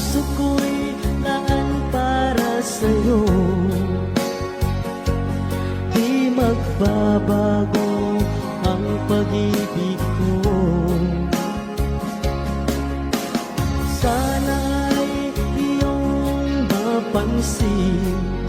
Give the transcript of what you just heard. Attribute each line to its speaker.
Speaker 1: puso ko'y laan para sa'yo. Di magbabago ang pag-ibig ko. Sana'y iyong mapansin